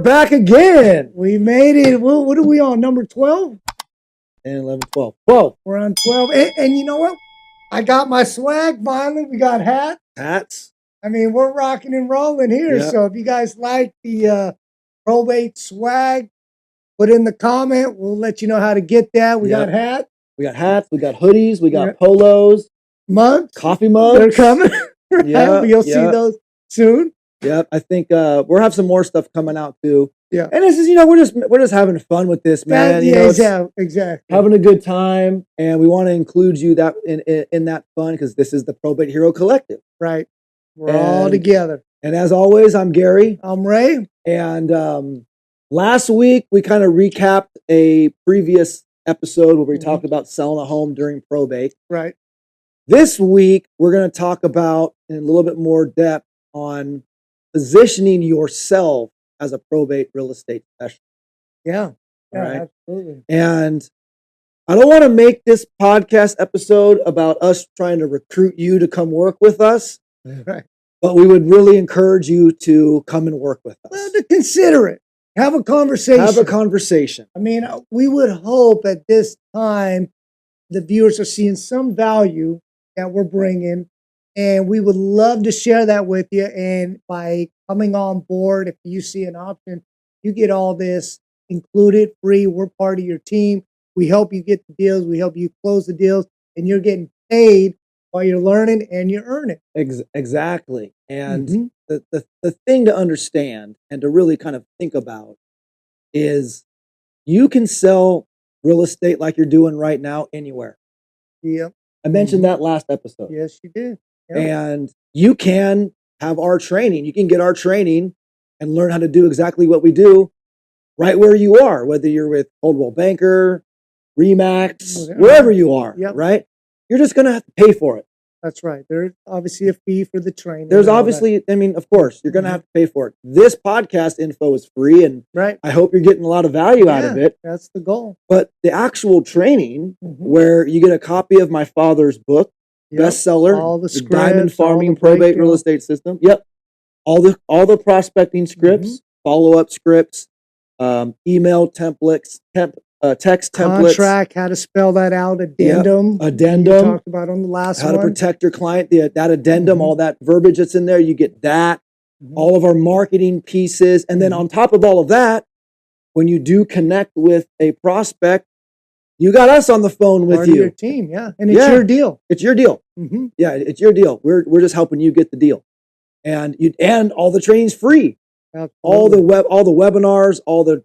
back again. We made it. What are we on? Number 12? 10, 11, 12. 12. We're on 12. And you know what? I got my swag finally. We got hats. Hats. I mean, we're rocking and rolling here. Yep. So if you guys like the probate swag, put in the comment. We'll let you know how to get that. We got hats. We got hats. We got hoodies. We got polos. Mugs. Coffee mugs. They're coming. Right? Yeah, You'll see those soon. Yep. I think we'll have some more stuff coming out too. Yeah. And this is, we're just having fun with this, man. Exactly. Having a good time, and we want to include you that in that fun because this is the Probate Hero Collective. Right. We're all together. And as always, I'm Gary. I'm Ray. And last week we kind of recapped a previous episode where we talked about selling a home during probate. Right. This week we're going to talk about in a little bit more depth on positioning yourself as a probate real estate professional. Yeah. Right? Absolutely. And I don't want to make this podcast episode about us trying to recruit you to come work with us. Right. But we would really encourage you to come and work with us. Well, to consider it. Have a conversation. I mean, we would hope at this time the viewers are seeing some value that we're bringing, and we would love to share that with you. And by coming on board, if you see an option, you get all this included, free. We're part of your team. We help you get the deals. We help you close the deals, and you're getting paid while you're learning and you're earning. Exactly. And the thing to understand and to really kind of think about is you can sell real estate like you're doing right now anywhere. Yep. I mentioned that last episode. Yes, you did. Yep. And you can have our training. You can get our training and learn how to do exactly what we do right where you are, whether you're with Coldwell Banker, Remax, wherever you are, right? You're just going to have to pay for it. That's right. There's obviously a fee for the training. There's obviously, of course, you're going to have to pay for it. This podcast info is free, and I hope you're getting a lot of value out of it. That's the goal. But the actual training, where you get a copy of my father's book, bestseller, all the scripts, Diamond Farming Probate Real Estate System. Yep. All the prospecting scripts, follow-up scripts, email templates, text templates, contract, how to spell that out, addendum, you talked about on the last how one, to protect your client, that addendum, all that verbiage that's in there, you get that, all of our marketing pieces, and then on top of all of that, when you do connect with a prospect, you got us on the phone with you, your team, and it's your deal. It's your deal. Yeah, it's your deal. We're just helping you get the deal, and all the training's free. Absolutely. All the webinars, all the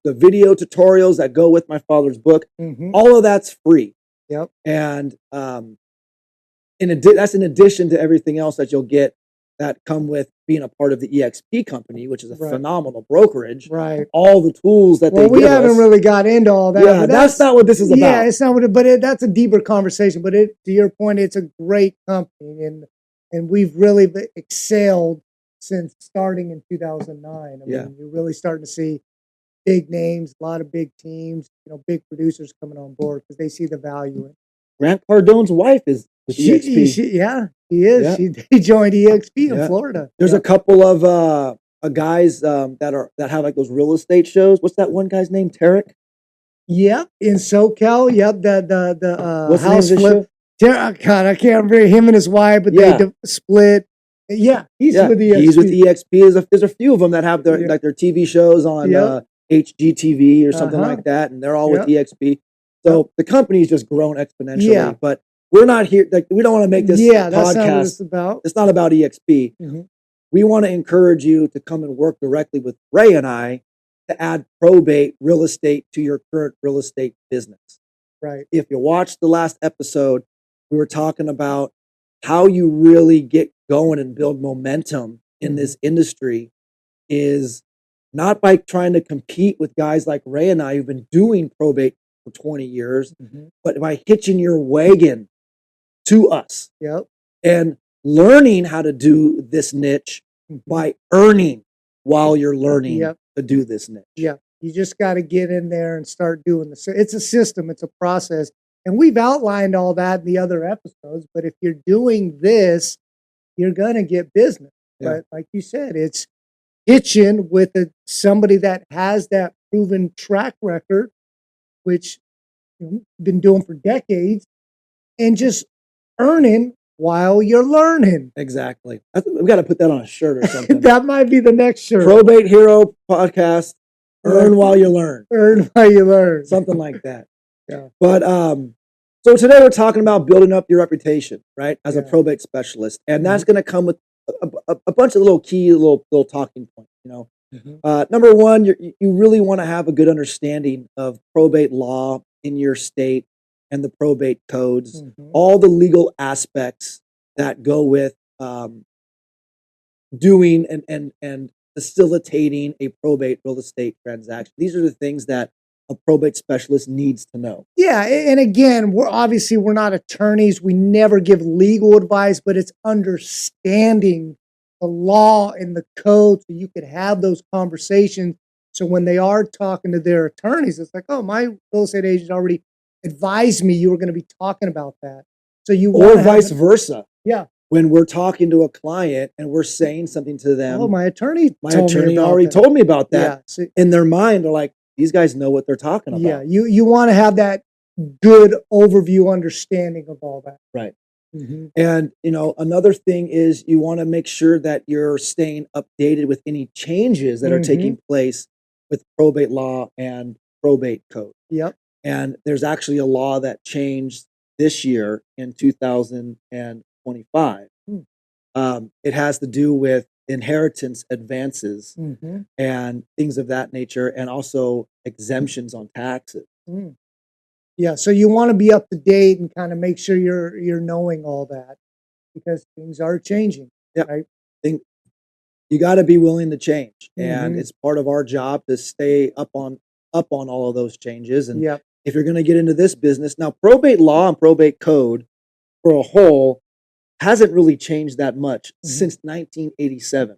video tutorials that go with my father's book, all of that's free. Yep. And that's in addition to everything else that you'll get that come with being a part of the EXP company, which is a phenomenal brokerage. Right. All the tools that they give us. We haven't really got into all that. Yeah, that's not what this is about. Yeah, it's not what that's a deeper conversation. But to your point, it's a great company, and we've really excelled since starting in 2009. I mean, you're really starting to see big names, a lot of big teams, big producers coming on board because they see the value in it. Grant Cardone's wife is with EXP. He is. Yeah. He joined EXP in Florida. There's a couple of guys that have like those real estate shows. What's that one guy's name? Tarek? Yep, in SoCal. Yep, the what's house the name of flip. God, I can't remember him and his wife, but they split. Yeah, he's with EXP. He's with EXP. There's a few of them that have their TV shows on HGTV or something like that, and they're all with EXP. So the company's just grown exponentially. Yeah. But we're not here. We don't want to make this podcast. That's not what it's about. It's not about EXP. We want to encourage you to come and work directly with Ray and I to add probate real estate to your current real estate business. Right. If you watched the last episode, we were talking about how you really get going and build momentum in this industry is not by trying to compete with guys like Ray and I who've been doing probate for 20 years, but by hitching your wagon to us and learning how to do this niche by earning while you're learning to do this niche. Yeah, you just got to get in there and start doing this. It's a system, it's a process. And we've outlined all that in the other episodes, but if you're doing this, you're going to get business. But like you said, it's pitch in with somebody that has that proven track record, which you've been doing for decades, and just earning while you're learning. Exactly. We've got to put that on a shirt or something. That might be the next shirt. Probate Hero Podcast. Earn while you learn. Earn while you learn. Something like that. Yeah. But so today we're talking about building up your reputation, right, as a probate specialist, and that's going to come with a bunch of little talking points. Number one, you really want to have a good understanding of probate law in your state and the probate codes, all the legal aspects that go with doing and facilitating a probate real estate transaction. These are the things that a probate specialist needs to know. Yeah, and again, we're not attorneys. We never give legal advice, but it's understanding the law and the code so you could have those conversations. So when they are talking to their attorneys, it's like, oh, my real estate agent already advised me you were going to be talking about that. So or vice versa. Yeah. When we're talking to a client and we're saying something to them, oh, my attorney already told me about that. Yeah. So, in their mind, they're like, these guys know what they're talking about. Yeah, you want to have that good overview understanding of all that. Right. And, another thing is you want to make sure that you're staying updated with any changes that are taking place with probate law and probate code. Yep. And there's actually a law that changed this year in 2025. It has to do with inheritance advances and things of that nature, and also exemptions on taxes. Yeah, so you want to be up to date and kind of make sure you're knowing all that, because things are changing. Yeah, right? You got to be willing to change, and it's part of our job to stay up on all of those changes. And if you're going to get into this business now, probate law and probate code for a whole hasn't really changed that much since 1987.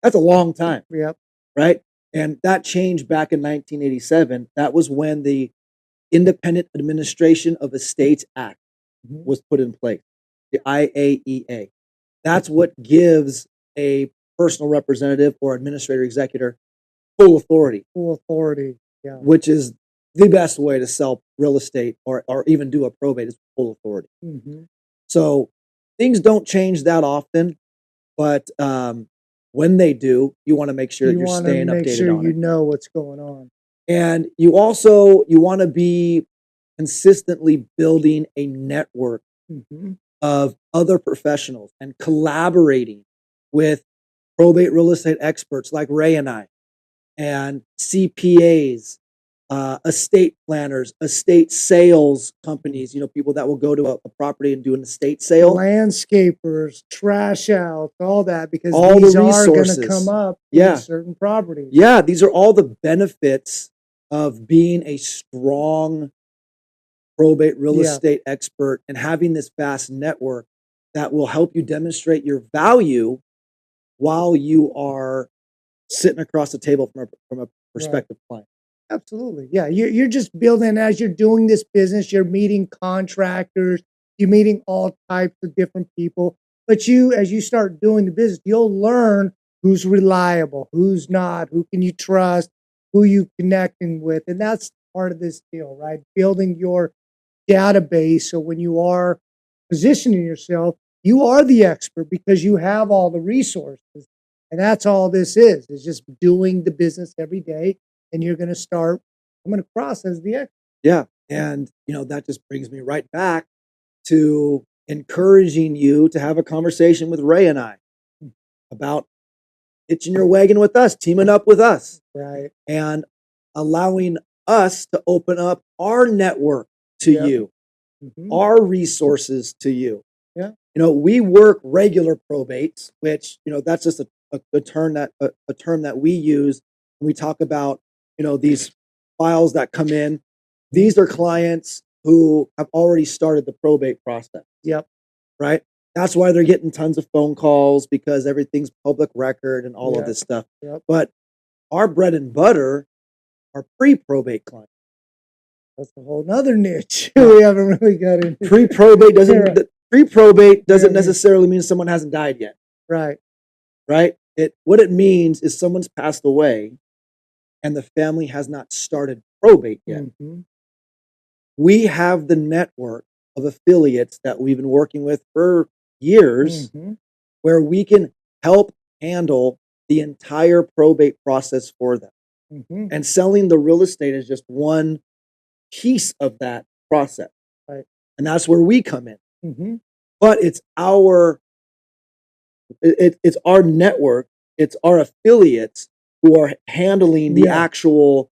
That's a long time. Yep. Right? And that changed back in 1987. That was when the Independent Administration of Estates Act was put in place, the IAEA. That's what gives a personal representative or administrator executor full authority. Full authority, yeah. Which is the best way to sell real estate or even do a probate is full authority. So things don't change that often, but when they do, you want to make sure that you're staying updated on it. Make sure you know what's going on. And you want to be consistently building a network of other professionals and collaborating with probate real estate experts like Ray and I, and CPAs, estate planners, estate sales companies, people that will go to a property and do an estate sale. Landscapers, trash out, all that, because all these the resources are going to come up in certain properties. Yeah, these are all the benefits of being a strong probate real estate expert and having this vast network that will help you demonstrate your value while you are sitting across the table from a prospective client. Absolutely. Yeah. You're just building as you're doing this business. You're meeting contractors, you're meeting all types of different people. But as you start doing the business, you'll learn who's reliable, who's not, who can you trust, who you connecting with. And that's part of this deal, right? Building your database. So when you are positioning yourself, you are the expert because you have all the resources. And that's all this is just doing the business every day. And you're going to start coming across as the expert. Yeah. And, that just brings me right back to encouraging you to have a conversation with Ray and I about hitching your wagon with us, teaming up with us. Right. And allowing us to open up our network to you, our resources to you. Yeah. We work regular probates, which, that's just a term that we use when we talk about these files that come in. These are clients who have already started the probate process. Yep. Right? That's why they're getting tons of phone calls, because everything's public record and all of this stuff. Yep. But our bread and butter are pre-probate clients. That's a whole nother niche we haven't really got into. Pre-probate doesn't necessarily mean someone hasn't died yet. Right. Right? What it means is someone's passed away and the family has not started probate yet. Mm-hmm. We have the network of affiliates that we've been working with for years Mm-hmm. where we can help handle the entire probate process for them. Mm-hmm. And selling the real estate is just one piece of that process. Right. And that's where we come in. Mm-hmm. But it's our network, it's our affiliates who are handling the actual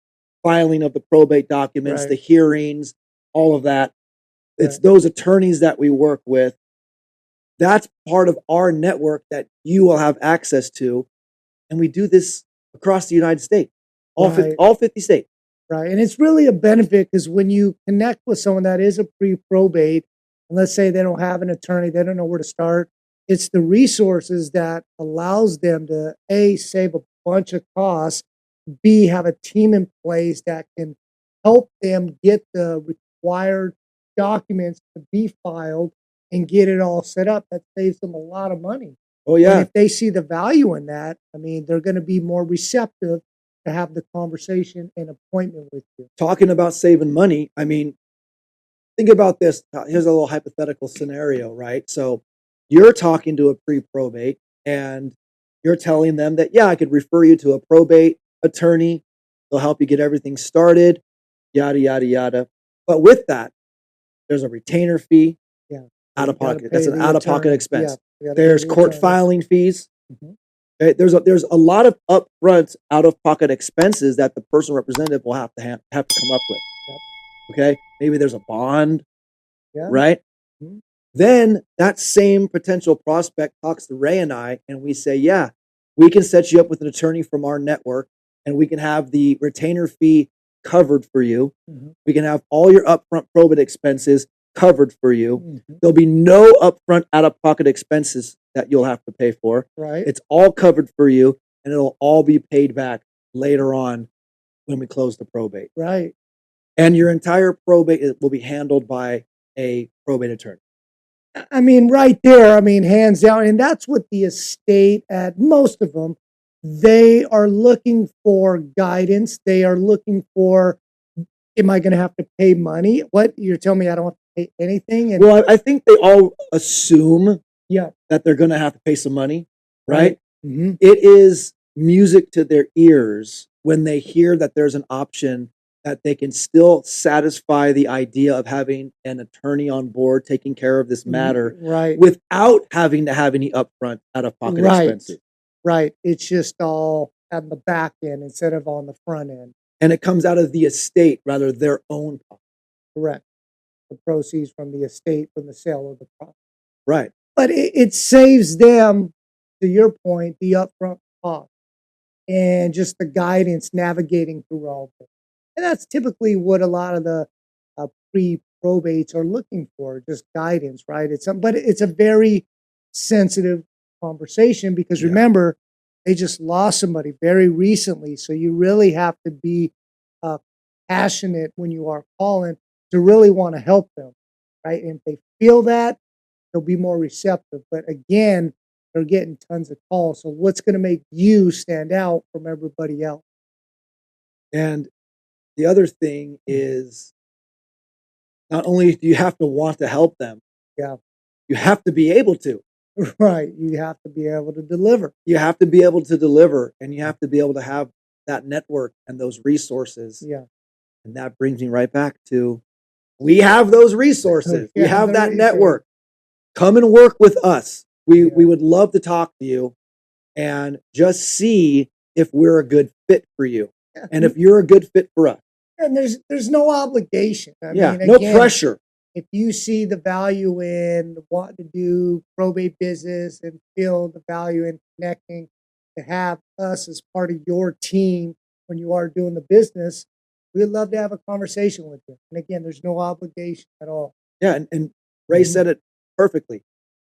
filing of the probate documents, the hearings, all of that. It's those attorneys that we work with. That's part of our network that you will have access to. And we do this across the United States, all 50 states. Right. And it's really a benefit because when you connect with someone that is a pre-probate, and let's say they don't have an attorney, they don't know where to start, it's the resources that allows them to A, save a bunch of costs, B, have a team in place that can help them get the required documents to be filed and get it all set up. That saves them a lot of money. Oh, yeah. And if they see the value in that, I mean, they're going to be more receptive to have the conversation and appointment with you. Talking about saving money, I mean, think about this. Here's a little hypothetical scenario, right? So you're talking to a pre-probate and you're telling them that, yeah, I could refer you to a probate attorney. They'll help you get everything started, yada, yada, yada. But with that, there's a retainer fee, out of pocket. That's an out-of-pocket expense. There's court filing fees. Mm-hmm. There's a lot of upfront out-of-pocket expenses that the personal representative will have to come up with. Okay, maybe there's a bond, right? Mm-hmm. Then that same potential prospect talks to Ray and I, and we say, yeah, we can set you up with an attorney from our network, and we can have the retainer fee covered for you. Mm-hmm. We can have all your upfront probate expenses covered for you. Mm-hmm. There'll be no upfront out-of-pocket expenses that you'll have to pay for. Right. It's all covered for you, and it'll all be paid back later on when we close the probate. Right. And your entire probate will be handled by a probate attorney. I mean, right there, I mean, hands down. And that's what the estate, at most of them, they are looking for guidance. They are looking for, am I going to have to pay money? What? You're telling me I don't have to pay anything? And well, I think they all assume yeah, that they're going to have to pay some money, right? Mm-hmm. It is music to their ears when they hear that there's an option that they can still satisfy the idea of having an attorney on board taking care of this matter, right, without having to have any upfront out-of-pocket expenses. Right. It's just all on the back end instead of on the front end. And it comes out of the estate rather than their own pocket. Correct. The proceeds from the estate from the sale of the property. Right. But it saves them, to your point, the upfront cost and just the guidance navigating through all of it. And that's typically what a lot of the pre-probates are looking for, just guidance, right? But it's a very sensitive conversation because remember, they just lost somebody very recently. So you really have to be passionate when you are calling to really want to help them, right? And if they feel that, they'll be more receptive. But again, they're getting tons of calls. So what's going to make you stand out from everybody else? And the other thing is, not only do you have to want to help them, you have to be able to. Right. You have to be able to deliver. You have to be able to deliver, and you have to be able to have that network and those resources. Yeah. And that brings me right back to, we have those resources. We have that network. Come and work with us. We would love to talk to you and just see if we're a good fit for you. And if you're a good fit for us. And there's no obligation. I mean, no pressure. If you see the value in wanting to do probate business and feel the value in connecting to have us as part of your team when you are doing the business, we'd love to have a conversation with you. And again, there's no obligation at all. Yeah, and Ray said it perfectly.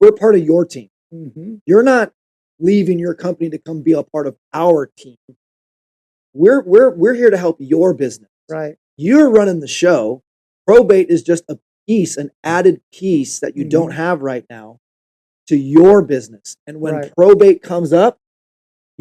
We're part of your team. Mm-hmm. You're not leaving your company to come be a part of our team. We're here to help your business. Right. You're running the show. Probate is just a piece, an added piece that you don't have right now to your business. And when probate comes up,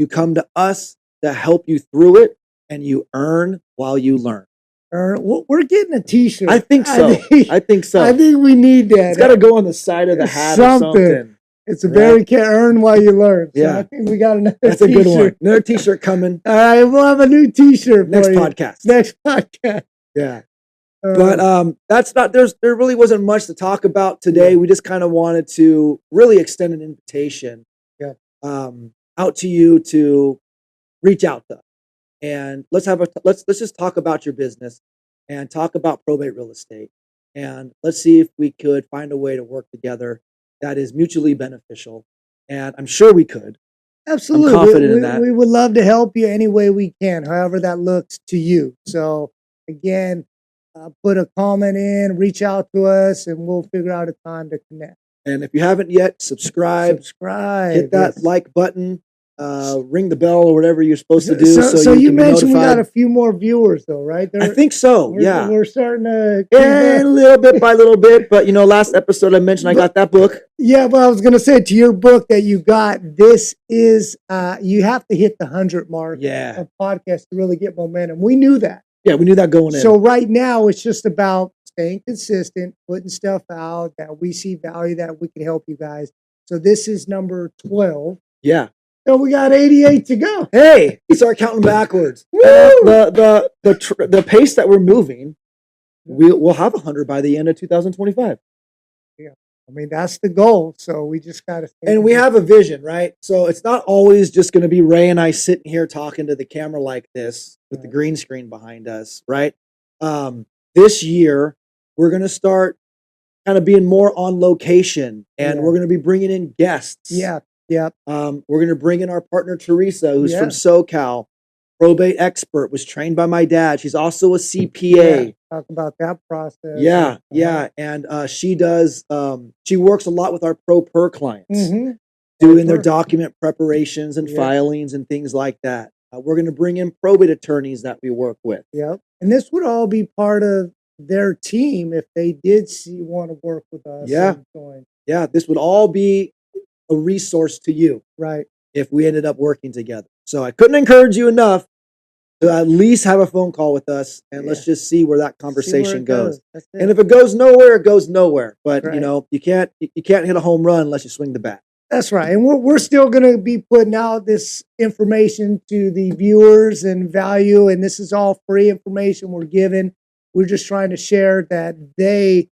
You come to us to help you through it, and you earn while you learn. We're getting a T-shirt. I think so. I think so. I think we need that. It's got to go on the side of the hat or something. It's a very earn while you learn. So yeah. I think we got another That's T-shirt. a good one. Another T-shirt coming. All right, we'll have a new T-shirt next for you. podcast. Next podcast. Yeah. But that's not. There really wasn't much to talk about today. We just kind of wanted to really extend an invitation. Yeah. Out to you to reach out to us. And let's just talk about your business and talk about probate real estate. And let's see if we could find a way to work together that is mutually beneficial. And I'm sure we could. Absolutely. I'm confident in that. We would love to help you any way we can, however that looks to you. So again, put a comment in, reach out to us, and we'll figure out a time to connect. And if you haven't yet, subscribe. Hit that like button. Ring the bell or whatever you're supposed to do. So you mentioned we got a few more viewers though, right? I think so. We're starting to a little bit by little bit, but last episode I mentioned I got that book. Yeah, but I was going to say to your book that you got. This is you have to hit the 100 mark. Of podcast to really get momentum. We knew that. Yeah, we knew that going in. So right now it's just about staying consistent, putting stuff out that we see value that we can help you guys. So this is number 12. Yeah. So we got 88 to go. Hey, we start counting backwards. The pace that we're moving, we'll have 100 by the end of 2025. Yeah, I mean that's the goal. So we just got to. And we have a vision, right? So it's not always just going to be Ray and I sitting here talking to the camera like this with the green screen behind us, right? This year we're going to start kind of being more on location, and we're going to be bringing in guests. Yeah. Yep. We're going to bring in our partner, Teresa, who's from SoCal, probate expert, was trained by my dad. She's also a CPA. Yeah, talk about that process. Yeah. And she does, she works a lot with our pro-per clients, doing their document preparations and filings and things like that. We're going to bring in probate attorneys that we work with. Yep. And this would all be part of their team if they did want to work with us. Yeah. This would all be a resource to you, right? If we ended up working together. So I couldn't encourage you enough to at least have a phone call with us, and let's just see where that conversation goes. And if it goes nowhere, it goes nowhere. But you can't hit a home run unless you swing the bat. That's right. And we're still going to be putting out this information to the viewers and value, and this is all free information we're giving. We're just trying to share that the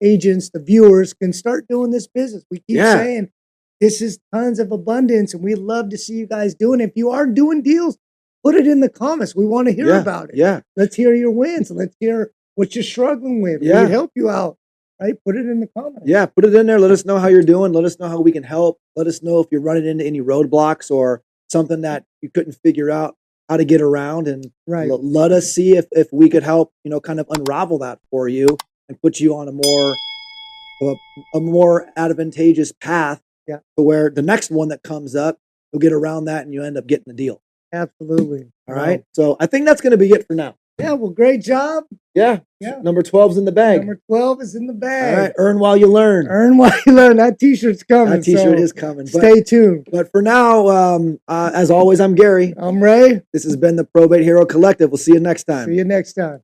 agents, the viewers, can start doing this business. We keep saying this is tons of abundance, and we love to see you guys doing it. If you are doing deals, put it in the comments. We want to hear about it. Yeah. Let's hear your wins. Let's hear what you're struggling with. Yeah. We help you out. Right? Put it in the comments. Yeah, put it in there. Let us know how you're doing. Let us know how we can help. Let us know if you're running into any roadblocks or something that you couldn't figure out how to get around. And let us see if we could help, kind of unravel that for you and put you on a more advantageous path to where the next one that comes up, you'll get around that and you end up getting the deal. Absolutely. All right. So I think that's going to be it for now. Yeah. Well, great job. Yeah. Number 12's in the bag. Number 12 is in the bag. All right. Earn while you learn. Earn while you learn. That T-shirt's coming. That T-shirt is coming. Stay tuned. But for now, as always, I'm Gary. I'm Ray. This has been the Probate Hero Collective. We'll see you next time. See you next time.